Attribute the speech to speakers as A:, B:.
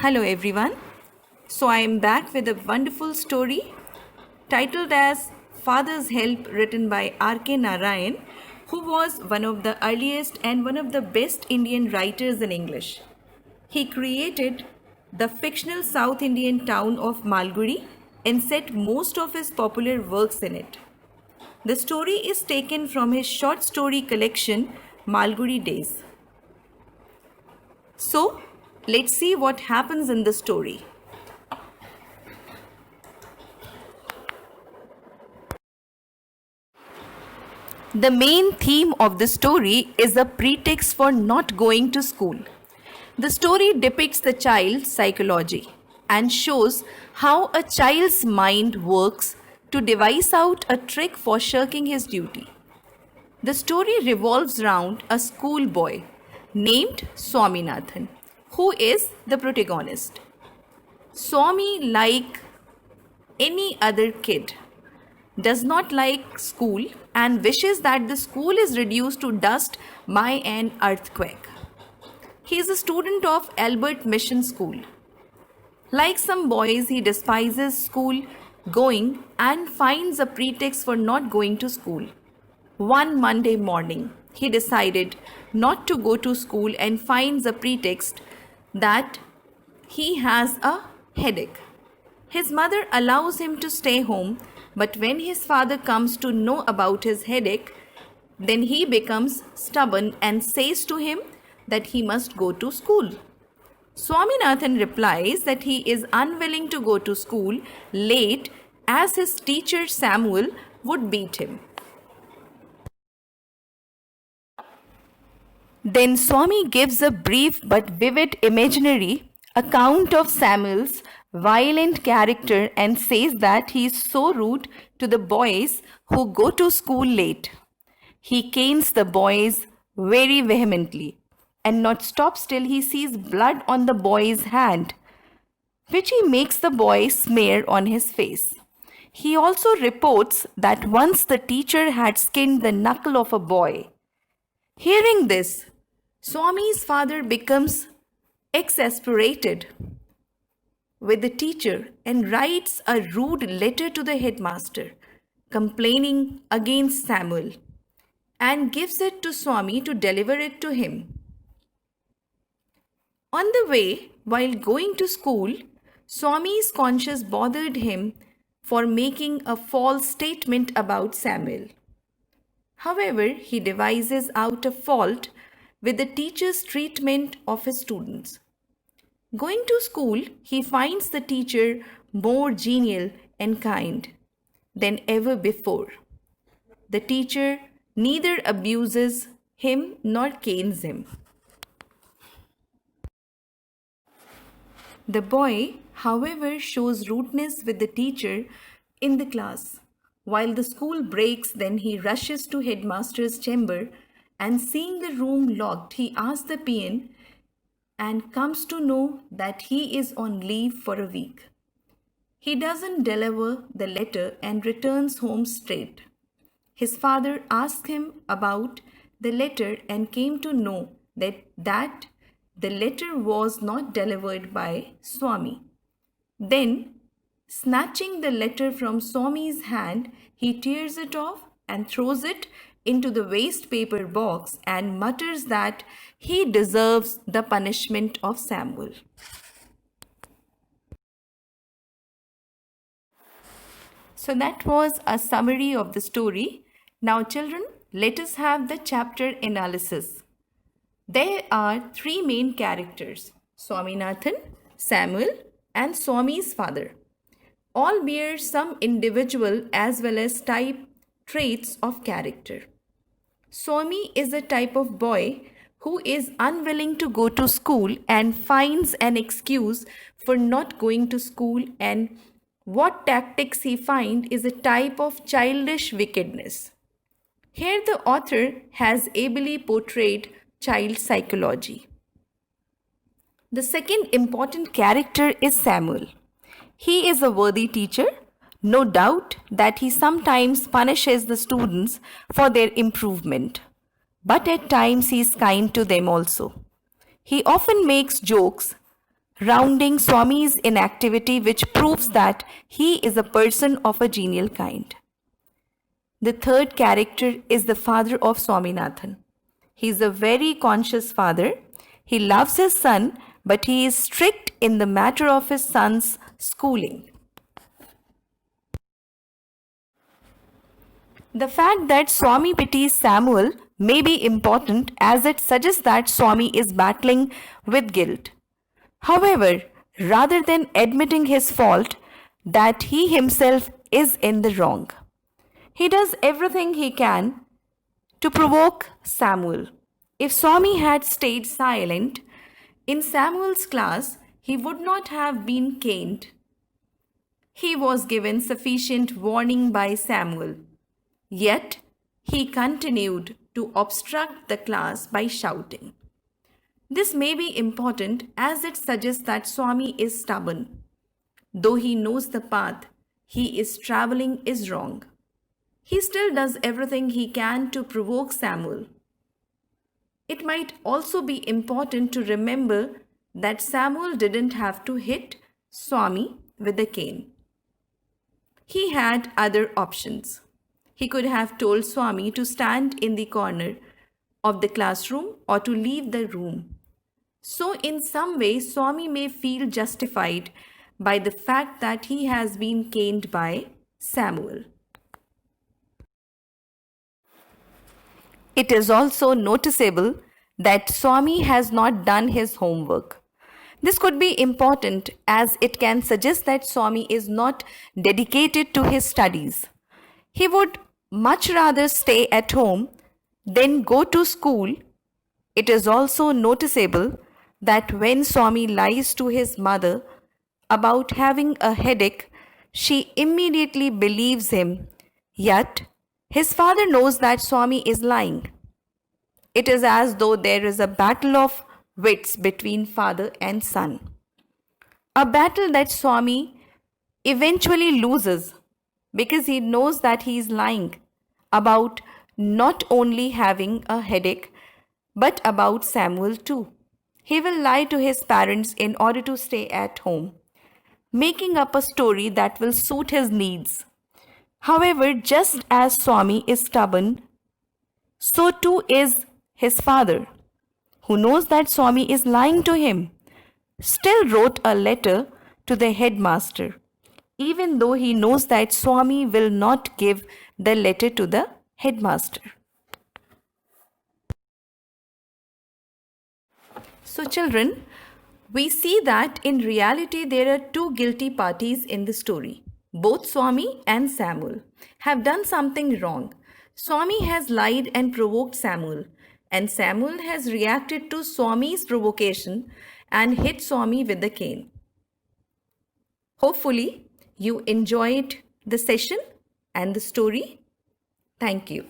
A: Hello everyone. So I am back with a wonderful story titled as Father's Help, written by R.K. Narayan, who was one of the earliest and one of the best Indian writers in English. He created the fictional South Indian town of Malgudi and set most of his popular works in it. The story is taken from his short story collection Malgudi Days. So, let's see what happens in the story. The main theme of the story is a pretext for not going to school. The story depicts the child's psychology and shows how a child's mind works to devise out a trick for shirking his duty. The story revolves around a schoolboy named Swaminathan, who is the protagonist. Swami, like any other kid, does not like school and wishes that the school is reduced to dust by an earthquake. He is a student of Albert Mission School. Like some boys, he despises school going and finds a pretext for not going to school. One Monday morning, he decided not to go to school and finds a pretext that he has a headache. His mother allows him to stay home, but when his father comes to know about his headache, then he becomes stubborn and says to him that he must go to school. Swaminathan replies that he is unwilling to go to school late as his teacher Samuel would beat him. Then Swami gives a brief but vivid imaginary account of Samuel's violent character and says that he is so rude to the boys who go to school late. He canes the boys very vehemently and not stops till he sees blood on the boy's hand, which he makes the boy smear on his face. He also reports that once the teacher had skinned the knuckle of a boy. Hearing this, Swami's father becomes exasperated with the teacher and writes a rude letter to the headmaster complaining against Samuel and gives it to Swami to deliver it to him. On the way, while going to school, Swami's conscience bothered him for making a false statement about Samuel. However, he devises out a fault with the teacher's treatment of his students. Going to school, he finds the teacher more genial and kind than ever before. The teacher neither abuses him nor canes him. The boy, however, shows rudeness with the teacher in the class. While the school breaks, then he rushes to headmaster's chamber and seeing the room locked, he asks the peon and comes to know that he is on leave for a week. He doesn't deliver the letter and returns home straight. His father asked him about the letter and came to know that the letter was not delivered by Swami. Then, snatching the letter from Swami's hand, he tears it off and throws it into the waste paper box and mutters that he deserves the punishment of Samuel. So that was a summary of the story. Now children, let us have the chapter analysis. There are three main characters, Swaminathan, Samuel and Swami's father. All bear some individual as well as type traits of character. Swami is a type of boy who is unwilling to go to school and finds an excuse for not going to school, and what tactics he finds is a type of childish wickedness. Here the author has ably portrayed child psychology. The second important character is Samuel. He is a worthy teacher. No doubt that he sometimes punishes the students for their improvement, but at times he is kind to them also. He often makes jokes rounding Swami's inactivity, which proves that he is a person of a genial kind. The third character is the father of Swaminathan. He is a very conscious father. He loves his son, but he is strict in the matter of his son's schooling. The fact that Swami pities Samuel may be important as it suggests that Swami is battling with guilt. However, rather than admitting his fault, that he himself is in the wrong, he does everything he can to provoke Samuel. If Swami had stayed silent in Samuel's class, he would not have been caned. He was given sufficient warning by Samuel. Yet, he continued to obstruct the class by shouting. This may be important as it suggests that Swami is stubborn. Though he knows the path he is traveling is wrong, he still does everything he can to provoke Samuel. It might also be important to remember that Samuel didn't have to hit Swami with a cane. He had other options. He could have told Swami to stand in the corner of the classroom or to leave the room. So, in some way, Swami may feel justified by the fact that he has been caned by Samuel. It is also noticeable that Swami has not done his homework. This could be important as it can suggest that Swami is not dedicated to his studies. He would much rather stay at home than go to school. It is also noticeable that when Swami lies to his mother about having a headache, she immediately believes him, yet his father knows that Swami is lying. It is as though there is a battle of wits between father and son. A battle that Swami eventually loses because he knows that he is lying about not only having a headache but about Samuel too. He will lie to his parents in order to stay at home, making up a story that will suit his needs. However, just as Swami is stubborn, so too is his father, who knows that Swami is lying to him, still wrote a letter to the headmaster, even though he knows that Swami will not give the letter to the headmaster. So, children, we see that in reality there are two guilty parties in the story. Both Swami and Samuel have done something wrong. Swami has lied and provoked Samuel, and Samuel has reacted to Swami's provocation and hit Swami with the cane. Hopefully, you enjoyed the session and the story. Thank you.